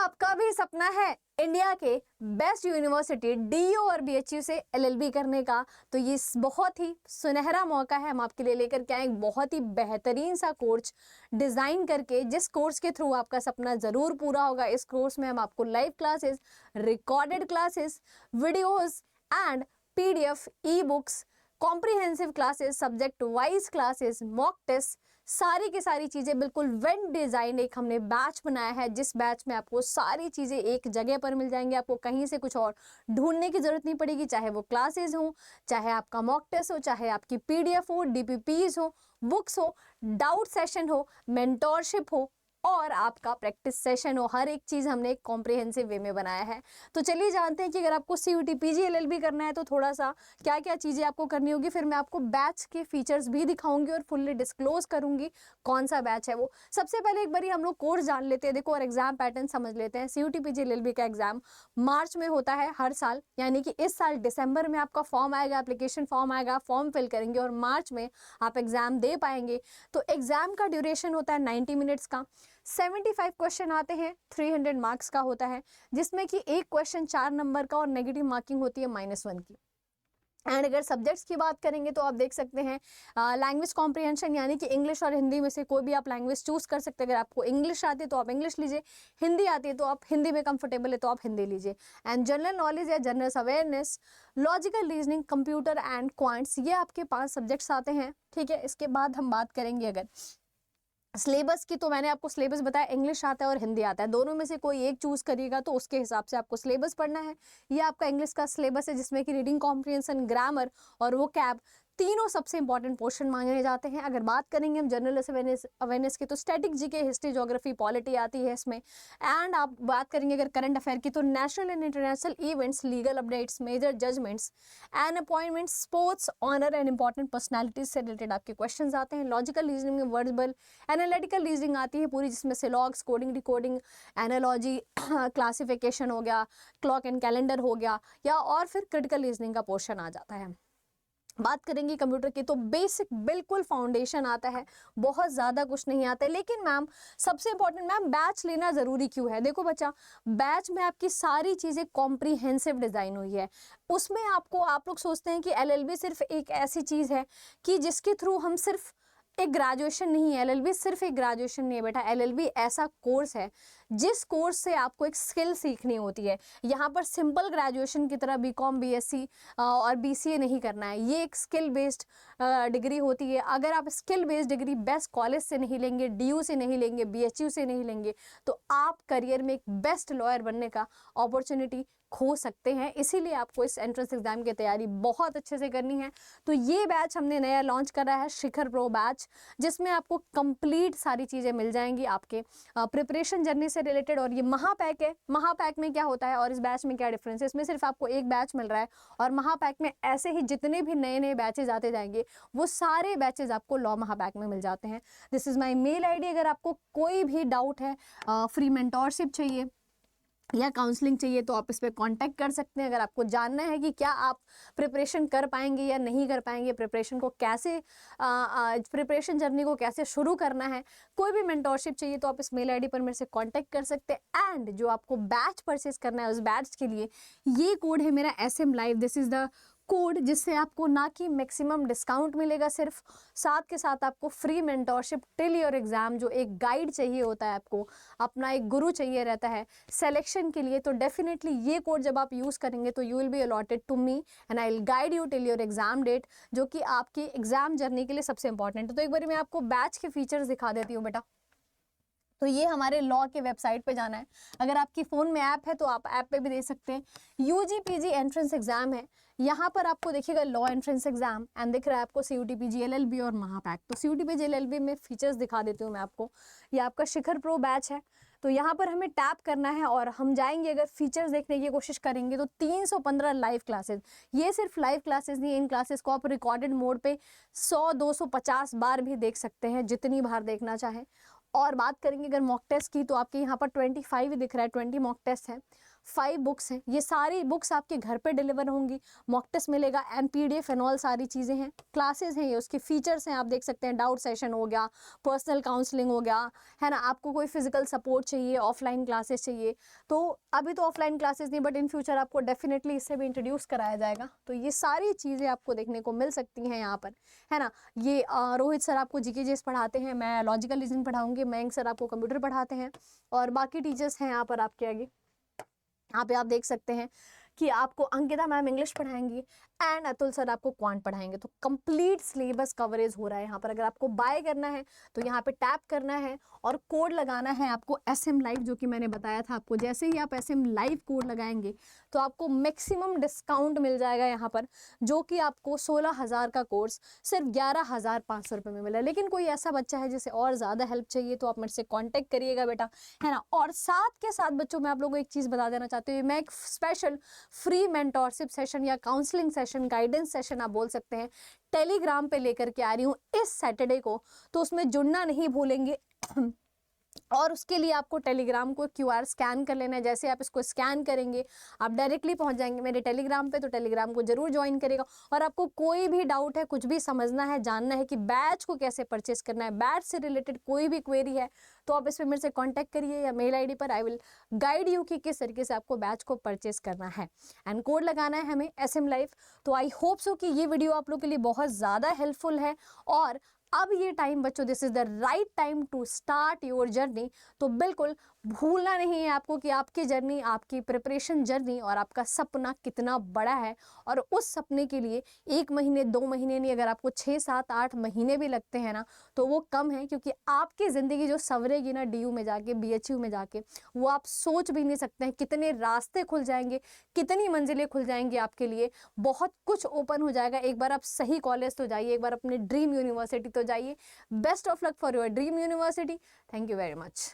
आपका भी सपना है इंडिया के बेस्ट यूनिवर्सिटी डीयू और बीएचयू से एलएलबी करने का, तो ये बहुत ही सुनहरा मौका है। हम आपके लिए लेकर के आए एक बहुत ही बेहतरीन सा कोर्स डिज़ाइन करके, जिस कोर्स के थ्रू आपका सपना ज़रूर पूरा होगा। इस कोर्स में हम आपको live classes, recorded classes, videos and PDF, e books, comprehensive classes, subject wise classes, mock test, सारी की सारी चीज़ें बिल्कुल वेल डिज़ाइन एक हमने बैच बनाया है, जिस बैच में आपको सारी चीज़ें एक जगह पर मिल जाएंगी। आपको कहीं से कुछ और ढूंढने की ज़रूरत नहीं पड़ेगी, चाहे वो क्लासेस हो, चाहे आपका मॉक टेस्ट हो, चाहे आपकी पीडीएफ हो, डीपीपीज हो, बुक्स हो, डाउट सेशन हो, मेंटोरशिप हो और आपका प्रैक्टिस सेशन हो। हर एक चीज़ हमने एक कॉम्प्रिहेंसिव वे में बनाया है। तो चलिए जानते हैं कि अगर आपको सीयूटी पीजी एलएलबी करना है तो थोड़ा सा क्या क्या चीज़ें आपको करनी होगी। फिर मैं आपको बैच के फीचर्स भी दिखाऊंगी और फुल्ली डिस्क्लोज करूंगी कौन सा बैच है वो। सबसे पहले एक बार हम लोग कोर्स जान लेते हैं, देखो, और एग्जाम पैटर्न समझ लेते हैं। सीयूटी पीजी एलएलबी का एग्जाम मार्च में होता है हर साल, यानी कि इस साल दिसंबर में आपका फॉर्म आएगा, एप्लीकेशन फॉर्म आएगा, फॉर्म फिल करेंगे और मार्च में आप एग्जाम दे पाएंगे। तो एग्जाम का ड्यूरेशन होता है 90 मिनट्स का। 75 क्वेश्चन आते हैं, 300 मार्क्स का होता है, जिसमें कि एक क्वेश्चन 4 नंबर का और नेगेटिव मार्किंग होती है -1 की। एंड अगर सब्जेक्ट्स की बात करेंगे तो आप देख सकते हैं लैंग्वेज कॉम्प्रिहेंशन, यानी कि इंग्लिश और हिंदी में से कोई भी आप लैंग्वेज चूज कर सकते हैं। अगर आपको इंग्लिश आती है तो आप इंग्लिश लीजिए, हिंदी आती है तो आप हिंदी में कंफर्टेबल है तो आप हिंदी लीजिए। एंड जनरल नॉलेज या general awareness, logical reasoning, computer and quants, ये आपके 5 सब्जेक्ट्स आते हैं। ठीक है, इसके बाद हम बात करेंगे अगर सिलेबस की, तो मैंने आपको सिलेबस बताया, इंग्लिश आता है और हिंदी आता है, दोनों में से कोई एक चूज करिएगा तो उसके हिसाब से आपको सिलेबस पढ़ना है। ये आपका इंग्लिश का सिलेबस है, जिसमें कि रीडिंग कॉम्प्रिहेंशन, ग्रामर और वोकैब तीनों सबसे इंपॉर्टेंट पोर्शन मांगे जाते हैं। अगर बात करेंगे हम जनरल अवेयरनेस की तो static GK, history, geography, polity आती है इसमें। एंड आप बात करेंगे अगर करंट अफेयर की तो national and international events, legal updates, major judgements and appointments, sports, honour and important personalities से रिलेटेड आपके क्वेश्चन आते हैं। लॉजिकल रीजनिंग में वर्बल एनालिटिकल रीजनिंग आती है पूरी, जिसमें से logs, coding, decoding, analogy, classification हो गया, क्लॉक एंड कैलेंडर हो गया, या और फिर क्रिटिकल रीजनिंग का पोर्शन आ जाता है। बात करेंगे कंप्यूटर की तो बेसिक बिल्कुल फाउंडेशन आता है, बहुत ज़्यादा कुछ नहीं आता है। लेकिन मैम सबसे इंपॉर्टेंट, मैम बैच लेना ज़रूरी क्यों है? देखो बच्चा, बैच में आपकी सारी चीज़ें कॉम्प्रिहेंसिव डिज़ाइन हुई है। उसमें आपको, आप लोग सोचते हैं कि एलएलबी सिर्फ एक ऐसी चीज़ है कि जिसके थ्रू हम सिर्फ एक ग्रेजुएशन नहीं है। एलएलबी सिर्फ एक ग्रेजुएशन नहीं है बेटा, एलएलबी ऐसा कोर्स है जिस कोर्स से आपको एक स्किल सीखनी होती है। यहाँ पर सिंपल ग्रेजुएशन की तरह बीकॉम, बीएससी और बीसीए नहीं करना है। ये एक स्किल बेस्ड डिग्री होती है। अगर आप skill based degree best college से नहीं लेंगे, डीयू से नहीं लेंगे, बीएचयू से नहीं लेंगे, तो आप करियर में एक बेस्ट लॉयर बनने का अपॉर्चुनिटी खो सकते हैं। इसीलिए आपको इस एंट्रेंस एग्जाम की तैयारी बहुत अच्छे से करनी है। तो ये बैच हमने नया लॉन्च करा है, शिखर प्रो बैच, जिसमें आपको कंप्लीट सारी चीज़ें मिल जाएंगी आपके प्रिपरेशन जर्नी से रिलेटेड। और ये महापैक है। महापैक में क्या होता है और इस बैच में क्या डिफरेंस है? इसमें सिर्फ आपको एक बैच मिल रहा है, और महापैक में ऐसे ही जितने भी नए नए बैचेज आते जाएंगे वो सारे बैचेज आपको लॉ महापैक में मिल जाते हैं। This is my mail ID। अगर आपको कोई भी डाउट है, फ्री मेंटोरशिप चाहिए या काउंसलिंग चाहिए तो आप इस पर कांटेक्ट कर सकते हैं। अगर आपको जानना है कि क्या आप प्रिपरेशन कर पाएंगे या नहीं कर पाएंगे, प्रिपरेशन को कैसे, प्रिपरेशन जर्नी को कैसे शुरू करना है, कोई भी मेंटोरशिप चाहिए तो आप इस मेल ID पर मेरे से कांटेक्ट कर सकते हैं। एंड जो आपको बैच परचेज करना है, उस बैच के लिए ये कोड है मेरा SM Live। This is the code जिससे आपको ना कि मैक्सिमम डिस्काउंट मिलेगा सिर्फ, साथ के साथ आपको free mentorship till your exam, जो एक गाइड चाहिए होता है, आपको अपना एक गुरु चाहिए रहता है सिलेक्शन के लिए, तो डेफिनेटली ये कोड जब आप यूज़ करेंगे तो you will be allotted to me and I will guide you till your exam date, जो कि आपकी एग्जाम जर्नी के लिए सबसे इंपॉर्टेंट है। तो एक बार मैं आपको बैच के फीचर्स दिखा देती हूँ बेटा। तो ये हमारे लॉ के वेबसाइट पे जाना है। अगर आपकी फ़ोन में ऐप है तो आप ऐप पे भी दे सकते हैं। यूजी पीजी एंट्रेंस एग्जाम है, यहाँ पर आपको देखिएगा लॉ एंट्रेंस एग्जाम, एंड दिख रहा है आपको सीयूटी पीजी एलएलबी और महापैक। तो सीयूटी पीजी एलएलबी में फीचर्स दिखा देती हूँ मैं आपको। ये आपका शिखर प्रो बैच है, तो यहाँ पर हमें टैप करना है और हम जाएंगे, अगर फीचर्स देखने की कोशिश करेंगे तो 315 लाइव क्लासेस। ये सिर्फ लाइव क्लासेस नहीं, इन क्लासेस को आप रिकॉर्डेड मोड पे 100-250 बार भी देख सकते हैं, जितनी बार देखना चाहें। और बात करेंगे अगर मॉक टेस्ट की तो आपके यहाँ पर 25 ही दिख रहा है, 20 मॉक टेस्ट है। 5 बुक्स हैं, ये सारी बुक्स आपके घर पे डिलीवर होंगी, मॉक टेस्ट मिलेगा एंड PDF एंड ऑल सारी चीज़ें हैं, क्लासेस हैं, ये उसके फीचर्स हैं, आप देख सकते हैं, डाउट सेशन हो गया, पर्सनल काउंसलिंग हो गया, है ना, आपको कोई फिजिकल सपोर्ट चाहिए, ऑफलाइन क्लासेस चाहिए, तो अभी तो ऑफलाइन क्लासेस नहीं, बट इन फ्यूचर आपको डेफिनेटली इससे भी इंट्रोड्यूस कराया जाएगा। तो ये सारी चीज़ें आपको देखने को मिल सकती हैं यहाँ पर, है ना। ये रोहित सर आपको GK GS पढ़ाते हैं, मैं लॉजिकल रीजनिंग पढ़ाऊंगी, मयंक सर आपको कंप्यूटर पढ़ाते हैं, और बाकी टीचर्स हैं यहाँ पर आपके आगे। यहाँ पे आप देख सकते हैं कि आपको अंकिता मैम इंग्लिश पढ़ाएंगी एंड अतुल सर आपको क्वांट पढ़ाएंगे। तो कंप्लीट सिलेबस कवरेज हो रहा है यहाँ पर। अगर आपको बाय करना है तो यहाँ पे टैप करना है और कोड लगाना है आपको SM लाइव, जो कि मैंने बताया था आपको। जैसे ही आप SM लाइव कोड लगाएंगे तो आपको मैक्सिमम डिस्काउंट मिल जाएगा यहाँ पर, जो कि आपको 16,000 का कोर्स सिर्फ 11,500 रुपये में मिला। लेकिन कोई ऐसा बच्चा है जिसे और ज़्यादा हेल्प चाहिए तो आप मेरे से कॉन्टेक्ट करिएगा बेटा, है ना। और साथ के साथ बच्चों मैं आप लोगों को एक चीज़ बता देना चाहती हूँ, मैं एक स्पेशल फ्री मेंटोरशिप सेशन या काउंसलिंग सेशन, गाइडेंस सेशन आप बोल सकते हैं, टेलीग्राम पे लेकर के आ रही हूँ इस सैटरडे को। तो उसमें जुड़ना नहीं भूलेंगे और उसके लिए आपको टेलीग्राम को QR स्कैन कर लेना है। जैसे आप इसको स्कैन करेंगे आप डायरेक्टली पहुंच जाएंगे मेरे टेलीग्राम पे। तो टेलीग्राम को जरूर ज्वाइन करेगा। और आपको कोई भी डाउट है, कुछ भी समझना है, जानना है कि बैच को कैसे परचेस करना है, बैच से रिलेटेड कोई भी क्वेरी है, तो आप इस पर मेरे से कॉन्टैक्ट करिए या मेल ID पर। आई विल गाइड यू कि किस तरीके से आपको बैच को परचेस करना है। एंड कोड लगाना है हमें SM लाइव। तो आई होप सो कि ये वीडियो आप लोग के लिए बहुत ज़्यादा हेल्पफुल है। और अब ये टाइम बच्चों, this is the right time to start your journey. तो बिल्कुल भूलना नहीं है आपको कि आपकी जर्नी, आपकी प्रिपरेशन जर्नी और आपका सपना कितना बड़ा है। और उस सपने के लिए 1 महीने 2 महीने नहीं, अगर आपको 6 7 8 महीने भी लगते हैं ना तो वो कम है। क्योंकि आपकी ज़िंदगी जो संवरेगी ना DU में जाके, BHU में जाके, वो आप सोच भी नहीं सकते हैं। कितने रास्ते खुल जाएंगे, कितनी मंजिलें खुल जाएंगी आपके लिए, बहुत कुछ ओपन हो जाएगा। एक बार आप सही कॉलेज तो जाइए, एक बार अपने ड्रीम यूनिवर्सिटी तो जाइए। Best of luck for your dream university. Thank you very much.